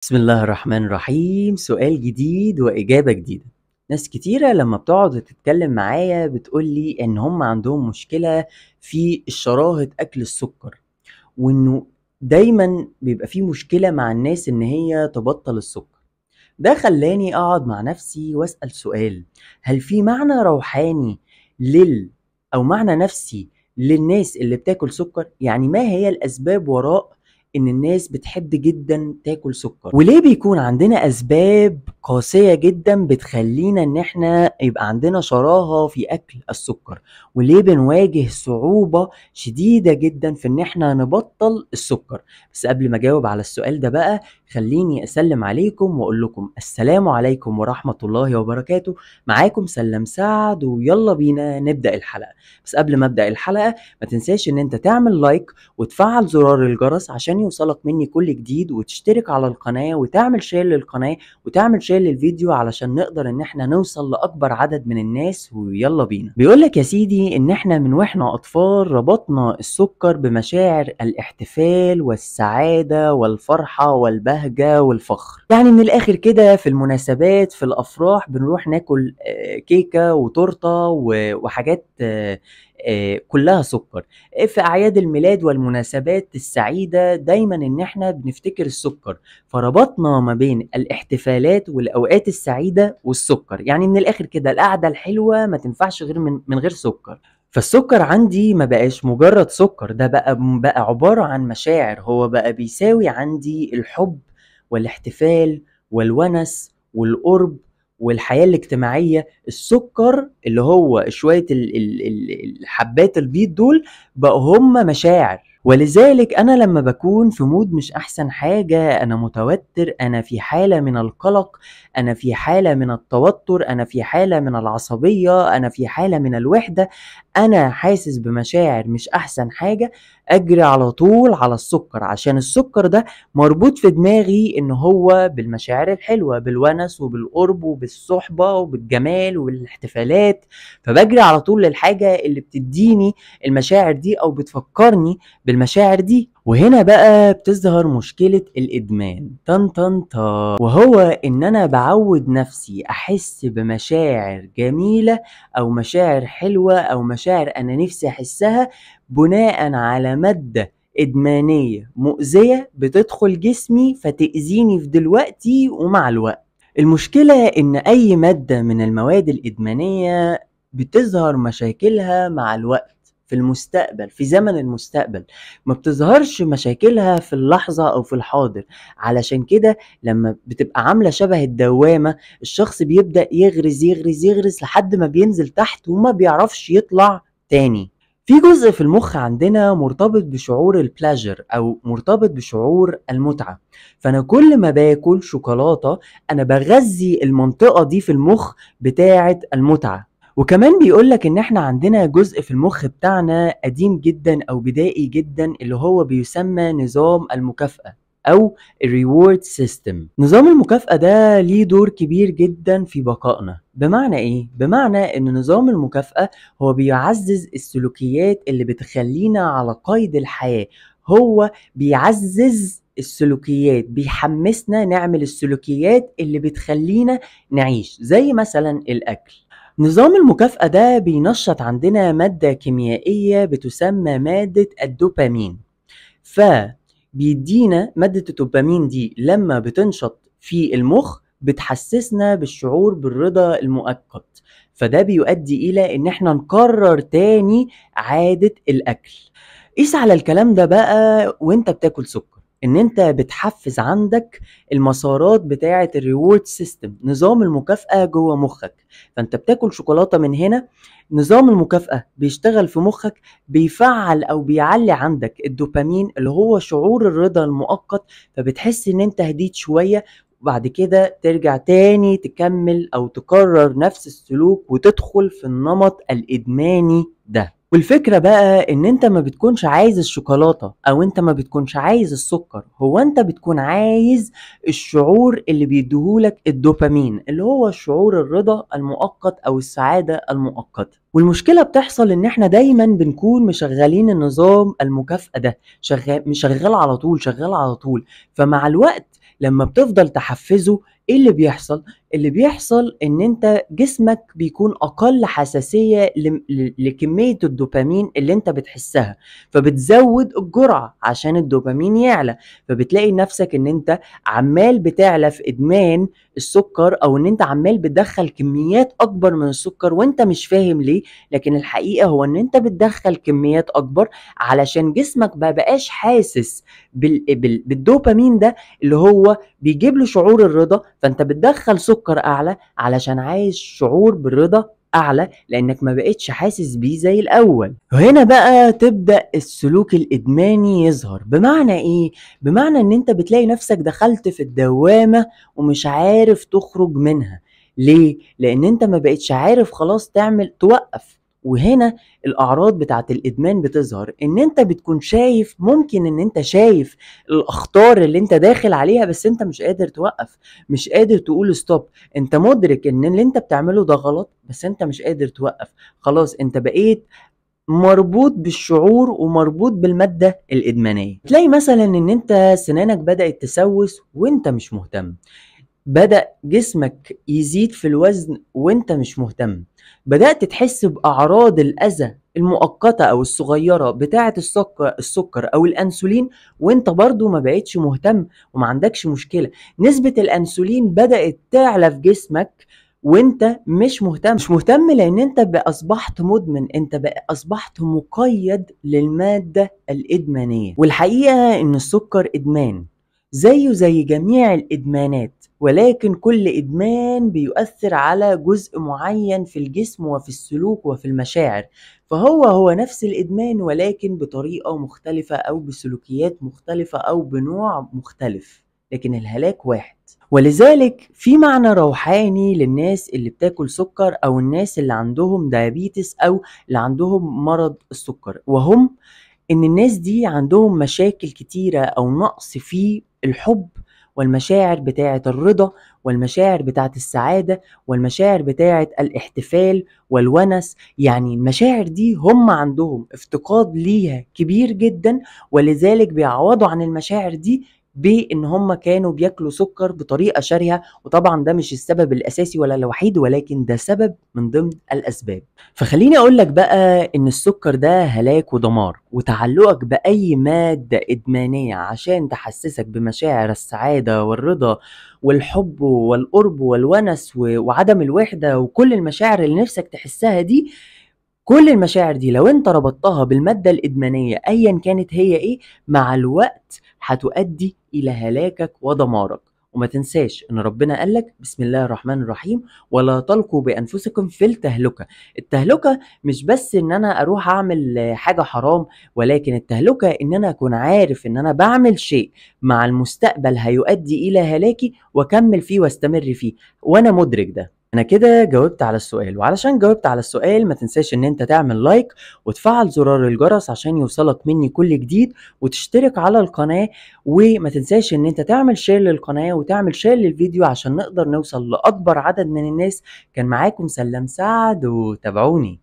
بسم الله الرحمن الرحيم. سؤال جديد وإجابة جديدة. ناس كتيرة لما بتقعد تتكلم معايا بتقولي إن هم عندهم مشكلة في شراهة أكل السكر، وإنه دايما بيبقى في مشكلة مع الناس إن هي تبطل السكر. ده خلاني أقعد مع نفسي وأسأل سؤال: هل في معنى روحاني لل أو معنى نفسي للناس اللي بتاكل سكر؟ يعني ما هي الأسباب وراء إن الناس بتحب جدا تاكل سكر، وليه بيكون عندنا أسباب قاسية جدا بتخلينا إن احنا يبقى عندنا شراهة في أكل السكر، وليه بنواجه صعوبة شديدة جدا في إن احنا نبطل السكر. بس قبل ما أجاوب على السؤال ده بقى، خليني أسلم عليكم وأقول لكم السلام عليكم ورحمة الله وبركاته. معاكم سلم سعد، ويلا بينا نبدأ الحلقة. بس قبل ما أبدأ الحلقة، ما تنساش إن أنت تعمل لايك وتفعل زرار الجرس عشان يوصلك مني كل جديد، وتشترك على القناة وتعمل شير للقناة وتعمل شير للفيديو علشان نقدر إن احنا نوصل لأكبر عدد من الناس. ويلا بينا. بيقولك يا سيدي إن احنا من واحنا أطفال ربطنا السكر بمشاعر الاحتفال والسعادة والفرحة والبهجة والفخر. يعني من الآخر كده، في المناسبات في الأفراح بنروح ناكل كيكة وتورتة وحاجات كلها سكر. في أعياد الميلاد والمناسبات السعيدة دايما إن احنا بنفتكر السكر، فربطنا ما بين الاحتفالات والأوقات السعيدة والسكر. يعني من الآخر كده، القعدة الحلوة ما تنفعش غير من غير سكر. فالسكر عندي ما بقاش مجرد سكر، ده بقى عبارة عن مشاعر. هو بقى بيساوي عندي الحب والاحتفال والونس والقرب والحياة الاجتماعية. السكر اللي هو شوية الحبات البيض دول بقوا هم مشاعر. ولذلك أنا لما بكون في مود مش أحسن حاجة، أنا متوتر، أنا في حالة من القلق، أنا في حالة من التوتر، أنا في حالة من العصبية، أنا في حالة من الوحدة، أنا حاسس بمشاعر مش أحسن حاجة، أجري على طول على السكر، عشان السكر ده مربوط في دماغي إن هو بالمشاعر الحلوة، بالونس وبالقرب وبالصحبة وبالجمال والاحتفالات. فبجري على طول للحاجة اللي بتديني المشاعر دي أو بتفكرني بالمشاعر دي. وهنا بقى بتظهر مشكلة الإدمان، طن طن طن، وهو إن أنا بعود نفسي أحس بمشاعر جميلة أو مشاعر حلوة أو مشاعر أنا نفسي أحسها بناء على مادة إدمانية مؤذية بتدخل جسمي فتأذيني في دلوقتي ومع الوقت. المشكلة إن أي مادة من المواد الإدمانية بتظهر مشاكلها مع الوقت في المستقبل، في زمن المستقبل، ما بتظهرش مشاكلها في اللحظة أو في الحاضر. علشان كده لما بتبقى عاملة شبه الدوامة، الشخص بيبدأ يغرز يغرز يغرز لحد ما بينزل تحت وما بيعرفش يطلع تاني. في جزء في المخ عندنا مرتبط بشعور البلاجر أو مرتبط بشعور المتعة. فأنا كل ما باكل شوكولاتة أنا بغذي المنطقة دي في المخ بتاعة المتعة. وكمان بيقولك ان احنا عندنا جزء في المخ بتاعنا قديم جدا او بدائي جدا، اللي هو بيسمى نظام المكافأة او الريورد سيستم. نظام المكافأة ده ليه دور كبير جدا في بقائنا. بمعنى ايه؟ بمعنى ان نظام المكافأة هو بيعزز السلوكيات اللي بتخلينا على قيد الحياة. هو بيعزز السلوكيات، بيحمسنا نعمل السلوكيات اللي بتخلينا نعيش، زي مثلا الاكل. نظام المكافأة ده بينشط عندنا مادة كيميائية بتسمى مادة الدوبامين. فبيدينا مادة الدوبامين دي لما بتنشط في المخ بتحسسنا بالشعور بالرضا المؤقت، فده بيؤدي إلى إن احنا نكرر تاني عادة الأكل. قيس على الكلام ده بقى وانت بتاكل سكر، ان انت بتحفز عندك المسارات بتاعة الريورد سيستم، نظام المكافأة جوه مخك. فانت بتاكل شوكولاتة من هنا، نظام المكافأة بيشتغل في مخك، بيفعل او بيعلي عندك الدوبامين اللي هو شعور الرضا المؤقت، فبتحس ان انت هديت شوية، وبعد كده ترجع تاني تكمل او تكرر نفس السلوك وتدخل في النمط الادماني ده. والفكرة بقى ان انت ما بتكونش عايز الشوكولاتة او انت ما بتكونش عايز السكر، هو انت بتكون عايز الشعور اللي بيديهولك الدوبامين، اللي هو شعور الرضا المؤقت او السعادة المؤقتة. والمشكلة بتحصل ان احنا دايما بنكون مشغلين النظام المكافأة ده، مشغل على طول شغال على طول. فمع الوقت لما بتفضل تحفزه ايه اللي بيحصل؟ اللي بيحصل ان انت جسمك بيكون اقل حساسية لكمية الدوبامين اللي انت بتحسها، فبتزود الجرعة عشان الدوبامين يعلى، فبتلاقي نفسك ان انت عمال بتعلى في ادمان السكر، او ان انت عمال بتدخل كميات اكبر من السكر وانت مش فاهم ليه. لكن الحقيقة هو ان انت بتدخل كميات اكبر علشان جسمك ما بقاش حاسس بالدوبامين ده اللي هو بيجيب له شعور الرضا، فانت بتدخل سكر اعلى علشان عايز شعور بالرضا اعلى، لانك ما بقتش حاسس بيه زي الاول. وهنا بقى تبدأ السلوك الادماني يظهر. بمعنى ايه؟ بمعنى ان انت بتلاقي نفسك دخلت في الدوامة ومش عارف تخرج منها. ليه؟ لان انت ما بقتش عارف خلاص توقف. وهنا الاعراض بتاعت الادمان بتظهر، ان انت بتكون شايف، ممكن ان انت شايف الاخطار اللي انت داخل عليها، بس انت مش قادر توقف، مش قادر تقول ستوب. انت مدرك ان اللي انت بتعمله ده غلط، بس انت مش قادر توقف. خلاص انت بقيت مربوط بالشعور ومربوط بالمادة الإدمانية. تلاقي مثلا ان انت سنانك بدأت تسوس وانت مش مهتم، بدأ جسمك يزيد في الوزن وانت مش مهتم، بدأت تحس بأعراض الأذى المؤقتة أو الصغيرة بتاعة السكر أو الأنسولين وانت برضو ما بقتش مهتم وما عندكش مشكلة. نسبة الأنسولين بدأت تعلى في جسمك وانت مش مهتم لان انت بقى اصبحت مدمن، انت بقى اصبحت مقيد للمادة الادمانية. والحقيقة ان السكر ادمان زيه زي جميع الادمانات، ولكن كل ادمان بيؤثر على جزء معين في الجسم وفي السلوك وفي المشاعر، فهو نفس الادمان ولكن بطريقة مختلفة او بسلوكيات مختلفة او بنوع مختلف، لكن الهلاك واحد. ولذلك في معنى روحاني للناس اللي بتاكل سكر او الناس اللي عندهم دايابيتس او اللي عندهم مرض السكر، وهم ان الناس دي عندهم مشاكل كتيرة او نقص في الحب والمشاعر بتاعة الرضا والمشاعر بتاعة السعادة والمشاعر بتاعة الاحتفال والونس. يعني المشاعر دي هم عندهم افتقاد ليها كبير جدا، ولذلك بيعوضوا عن المشاعر دي بان هم كانوا بياكلوا سكر بطريقة شرهة. وطبعا ده مش السبب الاساسي ولا الوحيد، ولكن ده سبب من ضمن الاسباب. فخليني اقول لك بقى ان السكر ده هلاك ودمار، وتعلقك باي مادة ادمانية عشان تحسسك بمشاعر السعادة والرضا والحب والقرب والونس وعدم الوحدة وكل المشاعر اللي نفسك تحسها دي، كل المشاعر دي لو انت ربطتها بالمادة الإدمانية أيا كانت هي ايه، مع الوقت هتؤدي إلى هلاكك ودمارك. وما تنساش ان ربنا قالك بسم الله الرحمن الرحيم ولا تلقوا بأنفسكم في التهلكة. التهلكة مش بس ان انا اروح اعمل حاجة حرام، ولكن التهلكة ان انا اكون عارف ان انا بعمل شيء مع المستقبل هيؤدي الى هلاكي واكمل فيه واستمر فيه وانا مدرك ده. انا كده جاوبت على السؤال، وعلشان جاوبت على السؤال ما تنساش ان انت تعمل لايك وتفعل زرار الجرس عشان يوصلك مني كل جديد، وتشترك على القناة، وما تنساش ان انت تعمل شير للقناة وتعمل شير للفيديو عشان نقدر نوصل لأكبر عدد من الناس. كان معاكم سلام سعد وتابعوني.